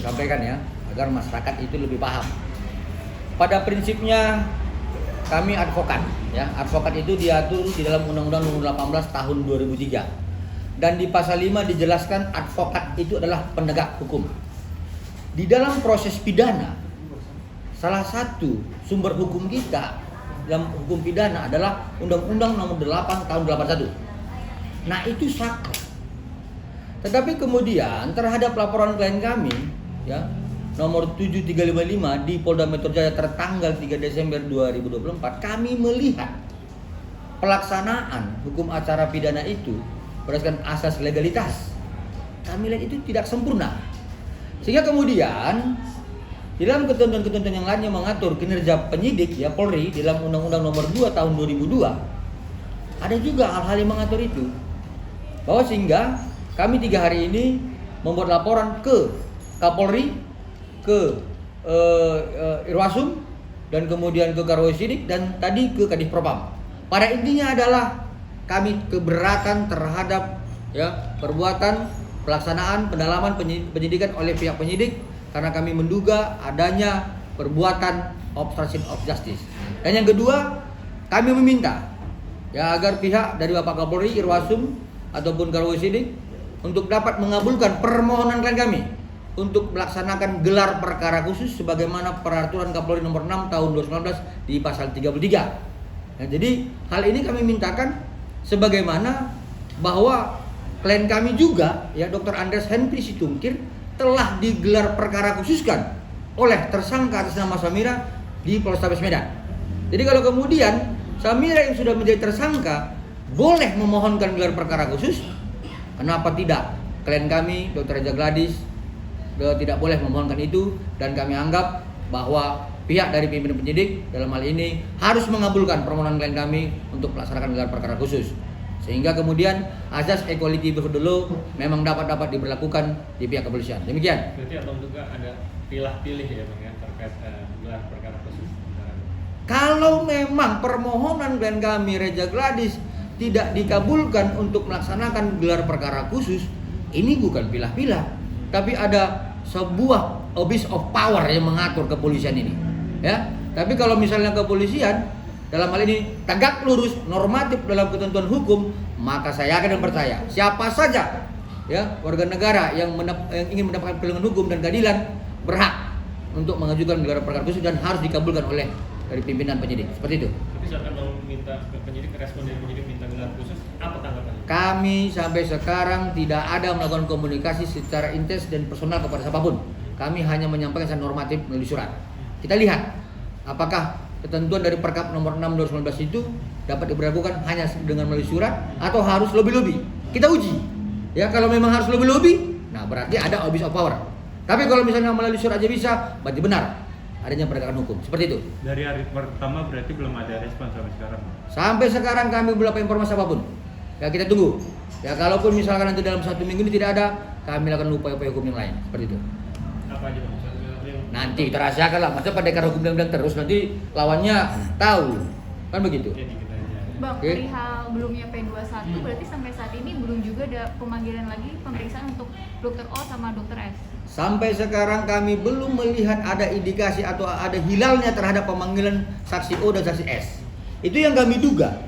sampaikan ya, agar masyarakat itu lebih paham. Pada prinsipnya kami advokat ya. Advokat itu diatur di dalam Undang-Undang Nomor 18 Tahun 2003. Dan di pasal 5 dijelaskan advokat itu adalah penegak hukum. Di dalam proses pidana, salah satu sumber hukum kita dalam hukum pidana adalah Undang-Undang Nomor 8 Tahun 81. Nah, itu sakral. Tetapi kemudian terhadap laporan klien kami ya, nomor 7355 di Polda Metro Jaya tertanggal 3 Desember 2024, kami melihat pelaksanaan hukum acara pidana itu berdasarkan asas legalitas. Kami lihat itu tidak sempurna. Sehingga kemudian di dalam ketentuan-ketentuan yang lainnya mengatur kinerja penyidik ya Polri di dalam Undang-Undang Nomor 2 Tahun 2002, ada juga hal-hal yang mengatur itu. Bahwa sehingga kami 3 hari ini membuat laporan ke Kapolri, ke Irwasum, dan kemudian ke Karwasidik, dan tadi ke Kadif Propam. Pada intinya adalah kami keberatan terhadap ya perbuatan pelaksanaan pendalaman penyidikan oleh pihak penyidik karena kami menduga adanya perbuatan obstruction of justice. Dan yang kedua, kami meminta ya agar pihak dari Bapak Kapolri, Irwasum ataupun Karwasidik untuk dapat mengabulkan permohonan klien kami untuk melaksanakan gelar perkara khusus sebagaimana peraturan Kapolri nomor 6 tahun 2019 di pasal 33. Nah, jadi hal ini kami mintakan sebagaimana bahwa klien kami juga ya Dr. Andreas Henry Situngkir telah digelar perkara khususkan oleh tersangka atas nama Samira di Polrestabes Medan. Jadi kalau kemudian Samira yang sudah menjadi tersangka boleh memohonkan gelar perkara khusus, kenapa tidak klien kami Dr. Reza Gladys tidak boleh memohonkan itu? Dan kami anggap bahwa pihak dari pimpinan penyidik dalam hal ini harus mengabulkan permohonan klien kami untuk melaksanakan gelar perkara khusus, sehingga kemudian azas equality before the law memang dapat diberlakukan di pihak kepolisian. Demikian. Berarti abang juga ada pilih-pilih ya bang ya terkait gelar perkara khusus. Kalau memang permohonan klien kami Reza Gladys tidak dikabulkan untuk melaksanakan gelar perkara khusus, ini bukan pilah-pilah, tapi ada sebuah abuse of power yang mengatur kepolisian ini. Ya, tapi kalau misalnya kepolisian dalam hal ini tegak lurus, normatif dalam ketentuan hukum, maka saya yakin dan percaya siapa saja ya warga negara yang ingin mendapatkan perlindungan hukum dan keadilan berhak untuk mengajukan gelar perkara khusus dan harus dikabulkan oleh dari pimpinan penyidik. Seperti itu. Tapi silakan mau minta ke penyidik, respon dari penyidik minta gelar khusus, apa tanggapannya? Kami sampai sekarang tidak ada melakukan komunikasi secara intens dan personal kepada siapapun. Kami hanya menyampaikan secara normatif melalui surat. Kita lihat apakah ketentuan dari Perkap nomor 6 2019 itu dapat diberlakukan hanya dengan melalui surat atau harus lobby-lobby. Kita uji. Ya, kalau memang harus lobby-lobby, nah berarti ada abuse of power. Tapi kalau misalnya melalui surat aja bisa, berarti benar adanya penegakan hukum. Seperti itu. Dari hari pertama berarti belum ada respon sampai sekarang. Sampai sekarang kami belum dapat informasi apapun. Ya, kita tunggu. Ya, kalaupun misalkan nanti dalam 1 minggu ini tidak ada, kami lakukan upaya-upaya hukum yang lain. Seperti itu. Apa aja bang? Nanti kita rahasiakan lah. Masa pendekar hukum bilang terus nanti lawannya tahu. Kan begitu. Bang, Oke. perihal belumnya P21 berarti sampai saat ini belum juga ada pemanggilan lagi pemeriksaan untuk Dr. O sama Dr. S. Sampai sekarang kami belum melihat ada indikasi atau ada hilalnya terhadap pemanggilan saksi O dan saksi S. Itu yang kami duga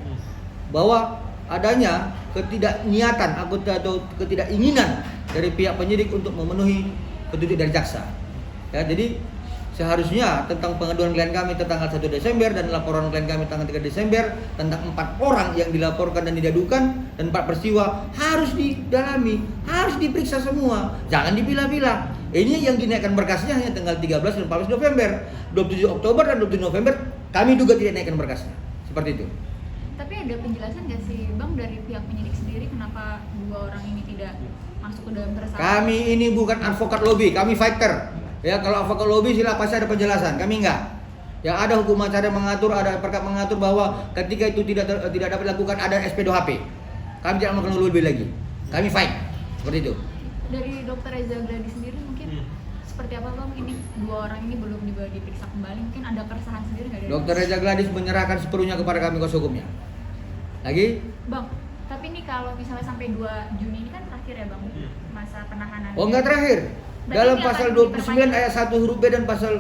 bahwa adanya ketidakniatan atau ketidakinginan dari pihak penyidik untuk memenuhi petunjuk dari jaksa. Ya, jadi seharusnya tentang pengaduan klien kami tanggal 1 Desember dan laporan klien kami tanggal 3 Desember tentang 4 orang yang dilaporkan dan diadukan dan 4 peristiwa harus didalami, harus diperiksa semua. Jangan dipilah-pilah. Ini yang dinaikkan berkasnya hanya tanggal 13 dan 14 November. 27 Oktober dan 27 November kami juga tidak naikkan berkasnya. Seperti itu. Tapi ada penjelasan nggak sih Bang dari pihak penyidik sendiri kenapa 2 orang ini tidak masuk ke dalam tersangka? Kami ini bukan advokat lobby, kami fighter. Ya, kalau advokat lobby sila pasti ada penjelasan, kami enggak. Ya, ada hukum acara yang mengatur, ada perkap mengatur bahwa ketika itu tidak dapat dilakukan ada SP2HP. Kami tidak melakukan lobby lagi. Kami fight. Seperti itu. Dari Dr. Reza Gladys sendiri mungkin seperti apa Bang ini 2 orang ini belum diperiksa kembali, mungkin ada keresahan sendiri nggak dari Dr. Reza Gladys menyerahkan sepenuhnya kepada kami kuasa hukumnya. Lagi? Bang, tapi ini kalau misalnya sampai 2 Juni ini kan terakhir ya Bang masa penahanan. Oh, enggak terakhir. Berarti dalam ini pasal akan 29 diperpanjang. ayat 1 huruf B dan pasal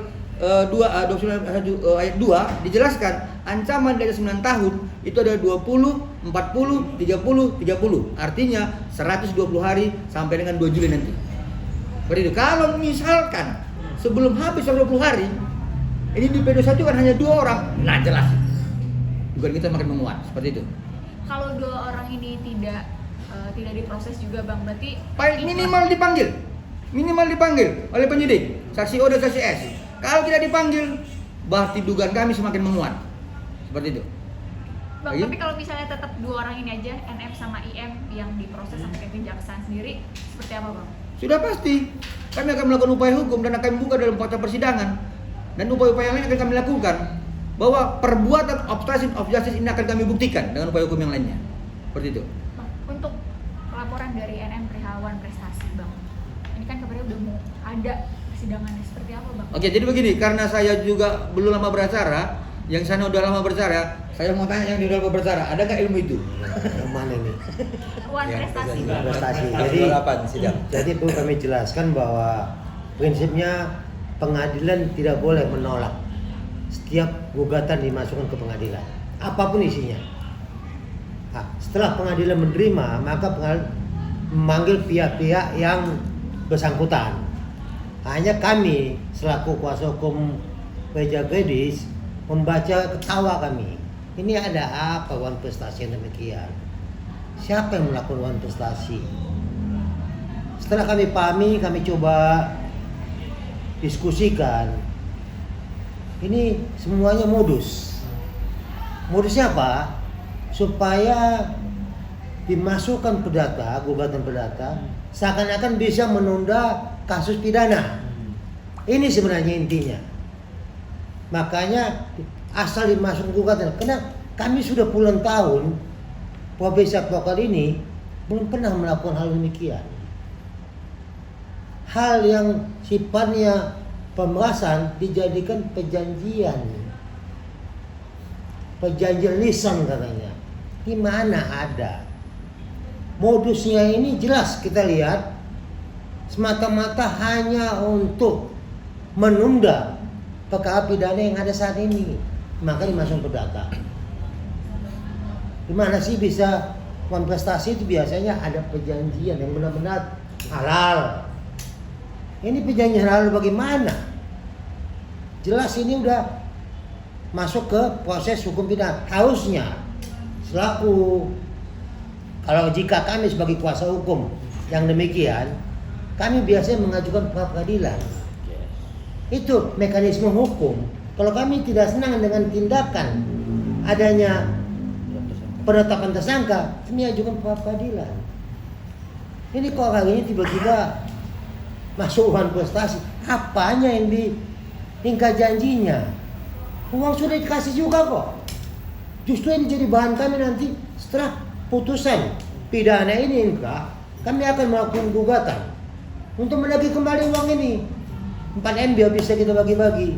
29 ayat 2 dijelaskan ancaman dari 9 tahun itu ada 20, 40, 30, 30. Artinya 120 hari sampai dengan 2 Juli nanti. Seperti itu. Kalau misalkan sebelum habis 20 hari ini di P21 kan hanya 2 orang, nah jelas. Dugaan kita makin menguat, seperti itu. Kalau 2 orang ini tidak diproses juga Bang, berarti Minimal dipanggil oleh penyidik, saksi O dan saksi S. Kalau tidak dipanggil, berarti dugaan kami semakin menguat. Seperti itu. Bang, Lagi? tapi kalau misalnya tetap 2 orang ini aja, NF sama IM yang diproses sampai ke kejaksaan sendiri, seperti apa Bang? Sudah pasti kami akan melakukan upaya hukum dan akan membuka dalam fakta persidangan. Dan upaya-upaya lain akan kami lakukan, bahwa perbuatan obstruction of justice ini akan kami buktikan dengan upaya hukum yang lainnya. Seperti itu. Bang, untuk laporan dari NM perihal Wan Prestasi Bang, ini kan kabarnya udah mau ada persidangannya, seperti apa Bang? Oke, jadi begini, karena saya juga belum lama berbicara, yang sana udah lama berbicara, saya mau tanya yang di udah lama berbicara, ada nggak ilmu itu? Yang mana nih? Wan Prestasi Yang Bang. prestasi. Jadi perlu kami jelaskan bahwa prinsipnya pengadilan tidak boleh menolak setiap gugatan dimasukkan ke pengadilan, apapun isinya. Nah, setelah pengadilan menerima, maka pengadilan memanggil pihak-pihak yang bersangkutan. Hanya kami selaku kuasa hukum Peja Gladys membaca ketawa kami. Ini ada apa Wan Prestasi yang demikian? Siapa yang melakukan Wan Prestasi? Setelah kami pahami, kami coba diskusikan. Ini semuanya modus. Modusnya apa? Supaya dimasukkan perdata, gugatan perdata, seakan-akan bisa menunda kasus pidana. Ini sebenarnya intinya. Makanya asal dimasukkan gugatan. Karena kami sudah puluhan tahun, profesi advokat ini belum pernah melakukan hal demikian. Hal yang sifatnya pembahasan dijadikan perjanjian lisan katanya. Di mana ada? Modusnya ini jelas kita lihat semata-mata hanya untuk menunda perkara pidana yang ada saat ini. Maka dimasukkan perdata. Di mana sih bisa Wan Prestasi itu biasanya ada perjanjian yang benar-benar halal. Ini perjanjian halal bagaimana? Jelas ini udah masuk ke proses hukum pidana. Harusnya selaku, kalau jika kami sebagai kuasa hukum yang demikian, kami biasanya mengajukan pra peradilan. Itu mekanisme hukum. Kalau kami tidak senang dengan tindakan adanya penetapan tersangka, kami ajukan pra peradilan. Ini kok hari ini tiba-tiba masuk Wan Prestasi, apanya yang diingkar janjinya? Uang sudah dikasih juga kok. Justru ini jadi bahan kami nanti setelah putusan pidana ini enggak, kami akan melakukan gugatan untuk menagih kembali uang ini. 4M biar bisa kita bagi-bagi.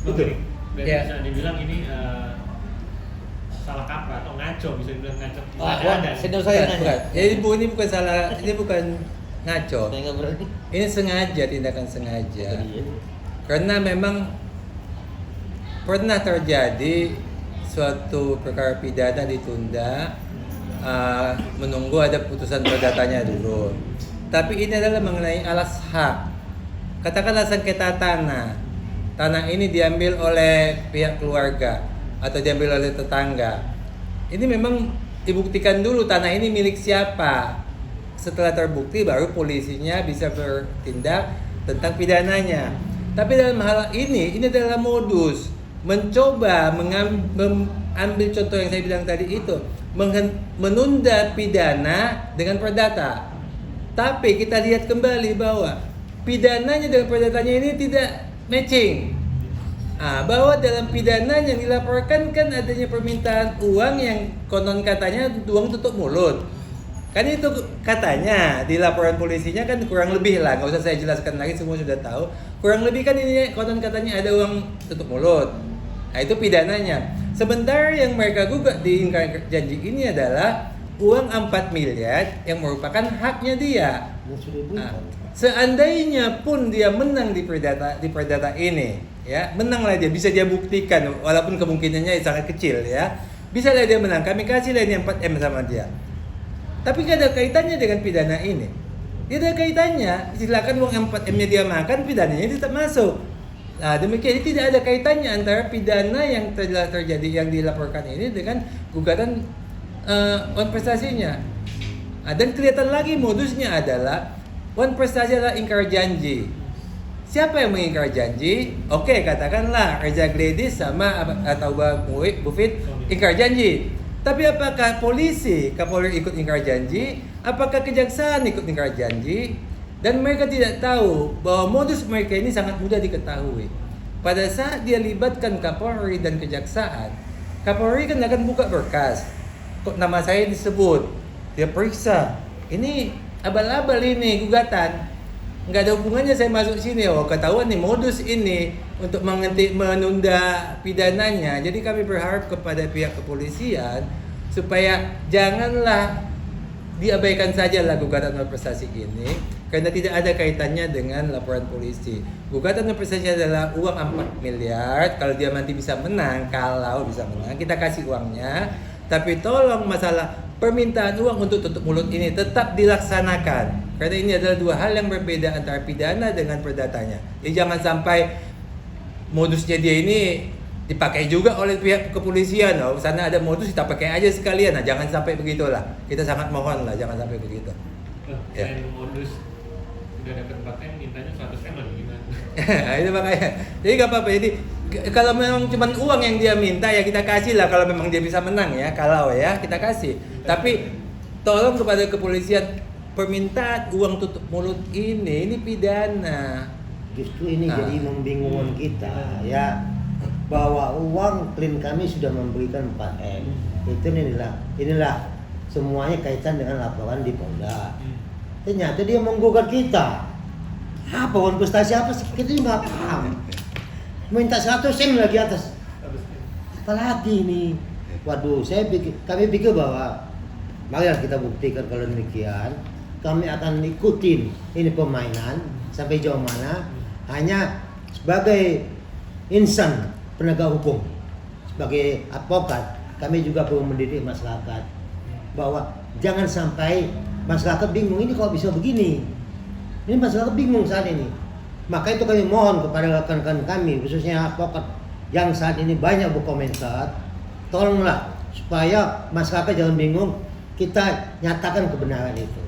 Betul. Berarti Ya. bisa dibilang ini salah kaprah atau ngaco, bisa dibilang ngaco. Senior saya nanya. Bukan. Jadi ini bukan salah, ini bukan ngaco. Saya nggak berani. Ini sengaja, tindakan sengaja. Karena memang pernah terjadi suatu perkara pidana ditunda, menunggu ada putusan perdatanya dulu. Tapi ini adalah mengenai alas hak. Katakanlah sengketa tanah. Tanah ini diambil oleh pihak keluarga atau diambil oleh tetangga. Ini memang dibuktikan dulu tanah ini milik siapa. Setelah terbukti baru polisinya bisa bertindak tentang pidananya. Tapi dalam hal ini adalah modus mencoba mengambil contoh yang saya bilang tadi itu, menunda pidana dengan perdata. Tapi kita lihat kembali bahwa pidananya dengan perdatanya ini tidak matching. Bahwa dalam pidananya yang dilaporkan kan adanya permintaan uang yang konon katanya uang tutup mulut. Kan itu katanya di laporan polisinya kan kurang lebih lah, nggak usah saya jelaskan lagi, semua sudah tahu. Kurang lebih kan ini konon katanya ada uang tutup mulut. Nah itu pidananya. Sementara yang mereka gugat di ingkar janji ini adalah uang 4 miliar yang merupakan haknya dia. Dan sudah Nah, diberikan. seandainya pun dia menang di perdata ini, ya, menanglah dia, bisa dia buktikan walaupun kemungkinannya sangat kecil ya. Bisa lah dia menang, kami kasih lah ini 4M sama dia. Tapi nggak ada kaitannya dengan pidana ini. Tidak ada kaitannya, silakan uang 4M-nya dia makan, pidananya tetap masuk. Nah, demikian tidak ada kaitannya antara pidana yang telah terjadi yang dilaporkan ini dengan gugatan uang prestasinya. Dan kelihatan lagi modusnya adalah uang prestasi adalah ingkar janji. Siapa yang mengingkar janji? Oke, katakanlah Reza Gladys sama atau Bu Fit ingkar janji. Tapi apakah polisi, Kapolri ikut ingkar janji? Apakah kejaksaan ikut ingkar janji? Dan mereka tidak tahu bahwa modus mereka ini sangat mudah diketahui. Pada saat dia libatkan Kapolri dan kejaksaan, Kapolri kan akan buka berkas. Kok nama saya disebut? Dia periksa. Ini abal-abal ini gugatan. Nggak ada hubungannya saya masuk sini. Oh, ketahuan nih modus ini untuk menunda pidananya. Jadi kami berharap kepada pihak kepolisian supaya janganlah diabaikan saja lah gugatan prestasi ini karena tidak ada kaitannya dengan laporan polisi. Gugatan prestasi adalah uang 4 miliar. Kalau dia nanti bisa menang, kita kasih uangnya. Tapi tolong masalah permintaan uang untuk tutup mulut ini tetap dilaksanakan. Karena ini adalah dua hal yang berbeda antara pidana dengan perdatanya. Jadi jangan sampai modusnya dia ini dipakai juga oleh pihak kepolisian. Oh, sana ada modus kita pakai aja sekalian. Nah, jangan sampai begitulah. Kita sangat mohon lah jangan sampai begitu. Ya. Selain modus udah dapat pakai mintanya 100M lagi gimana? Itu makanya. Jadi nggak apa-apa. Jadi kalau memang cuma uang yang dia minta ya kita kasih lah kalau memang dia bisa menang ya. Kalau ya kita kasih. Tapi tolong kepada kepolisian permintaan uang tutup mulut ini pidana. Justru ini jadi membingungkan kita ya, bahwa uang klien kami sudah memberikan 4M. Itu inilah semuanya kaitan dengan laporan di Polda. Ternyata dia menggugat kita. Apa uang prestasi apa sih? Kita nggak paham. Minta 100M lagi atas. Apalagi nih? Waduh, kami pikir bahwa marilah kita buktikan kalau demikian. Kami akan ikutin ini permainan sampai jauh mana. Hanya sebagai insan penegak hukum, sebagai advokat, kami juga perlu mendidik masyarakat bahwa jangan sampai masyarakat bingung ini kok bisa begini. Ini masyarakat bingung saat ini. Maka itu kami mohon kepada rekan-rekan kami, khususnya advokat yang saat ini banyak berkomentar, tolonglah supaya masyarakat jangan bingung, kita nyatakan kebenaran itu.